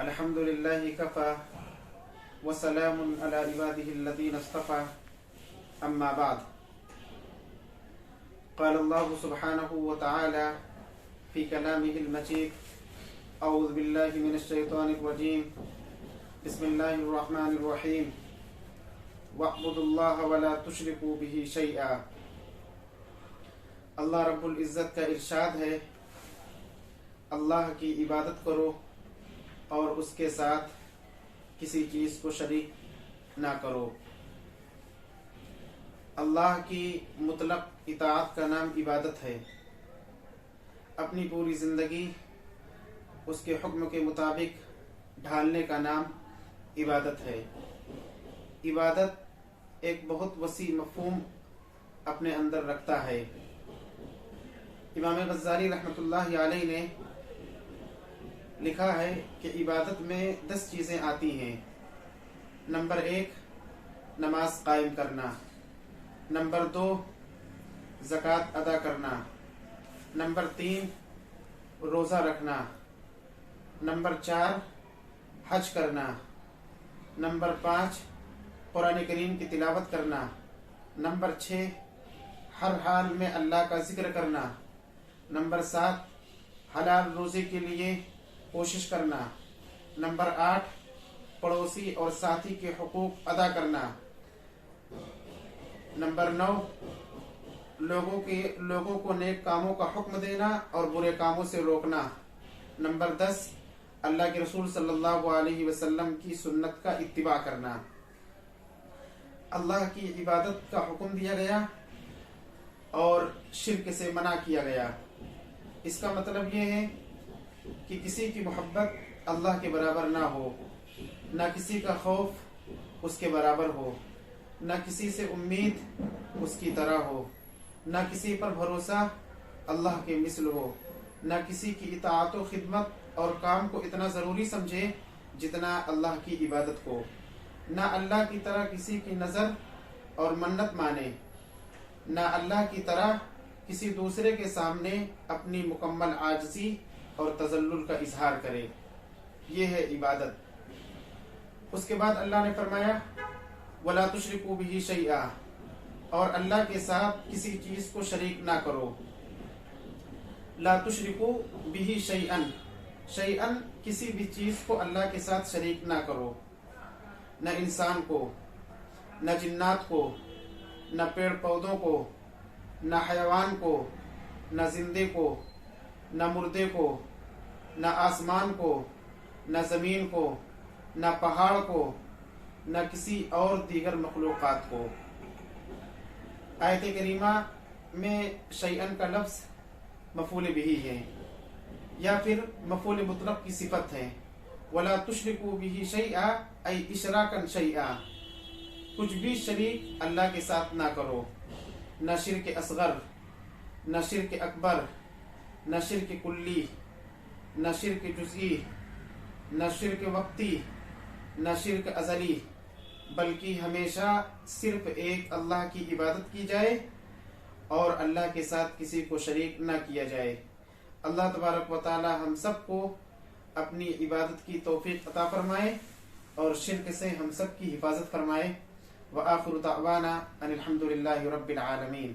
الحمد لله كفى وسلام على عباده الذين اصطفى أما بعد. قال الله سبحانه وتعالى في كلامه المجيد: أعوذ بالله من الشيطان الرجيم، بسم الله الرحمن الرحيم، واعبدوا الله ولا تشركوا به شيئا. اللہ رب العزت کا ارشاد ہے، اللہ کی عبادت کرو اور اس کے ساتھ کسی چیز کو شریک نہ کرو. اللہ کی مطلق اطاعت کا نام عبادت ہے. اپنی پوری زندگی اس کے حکم کے مطابق ڈھالنے کا نام عبادت ہے. عبادت ایک بہت وسیع مفہوم اپنے اندر رکھتا ہے. امام غزالی رحمۃ اللہ علیہ نے لکھا ہے کہ عبادت میں 10 چیزیں آتی ہیں. نمبر 1 نماز قائم کرنا، نمبر 2 زکوٰۃ ادا کرنا، نمبر 3 روزہ رکھنا، نمبر 4 حج کرنا، نمبر 5 قرآن کریم کی تلاوت کرنا، نمبر 6 ہر حال میں اللہ کا ذکر کرنا، نمبر 7 حلال روزی کے لیے کوشش کرنا، نمبر 8 پڑوسی اور ساتھی کے حقوق ادا کرنا، نمبر 9 لوگوں کو نیک کاموں کا حکم دینا اور برے کاموں سے روکنا، نمبر 10 اللہ کے رسول صلی اللہ علیہ وسلم کی سنت کا اتباع کرنا. اللہ کی عبادت کا حکم دیا گیا اور شرک سے منع کیا گیا. اس کا مطلب یہ ہے کہ کسی کی محبت اللہ کے برابر نہ ہو، نہ کسی کا خوف اس کے برابر ہو، نہ کسی سے امید اس کی طرح ہو، نہ کسی پر بھروسہ اللہ کے مثل ہو، نہ کسی کی اطاعت و خدمت اور کام کو اتنا ضروری سمجھے جتنا اللہ کی عبادت کو، نہ اللہ کی طرح کسی کی نظر اور منت مانے، نہ اللہ کی طرح کسی دوسرے کے سامنے اپنی مکمل عاجزی اور تذلل کا اظہار کرے. یہ ہے عبادت. اس کے بعد اللہ نے فرمایا وَلَا تُشْرِكُوا بِهِ شَيْئًا، اور اللہ کے ساتھ کسی چیز کو شریک نہ کرو. لا تشرکوا بِهِ شَيْئًا، شَيْئًا کسی بھی چیز کو اللہ کے ساتھ شریک نہ کرو. نہ انسان کو، نہ جنات کو، نہ پیڑ پودوں کو، نہ حیوان کو، نہ زندے کو، نہ مردے کو، نہ آسمان کو، نہ زمین کو، نہ پہاڑ کو، نہ کسی اور دیگر مخلوقات کو. آیت کریمہ میں شیئن کا لفظ مفعول بہ ہے یا پھر مفعول مطلق کی صفت ہے. ولا تشرکوا بہ شیئا ای اشراکا شیئا، کچھ بھی شریک اللہ کے ساتھ نہ کرو. نہ شرک اصغر، نہ شرک اکبر، نہ شرک کلی، نہ شرک جزئی، نہ شرک وقتی، نہ شرک ازلی، بلکہ ہمیشہ صرف ایک اللہ کی عبادت کی جائے اور اللہ کے ساتھ کسی کو شریک نہ کیا جائے. اللہ تبارک و تعالی ہم سب کو اپنی عبادت کی توفیق عطا فرمائے اور شرک سے ہم سب کی حفاظت فرمائے. وآخر دعوانا ان الحمد للہ رب العالمین.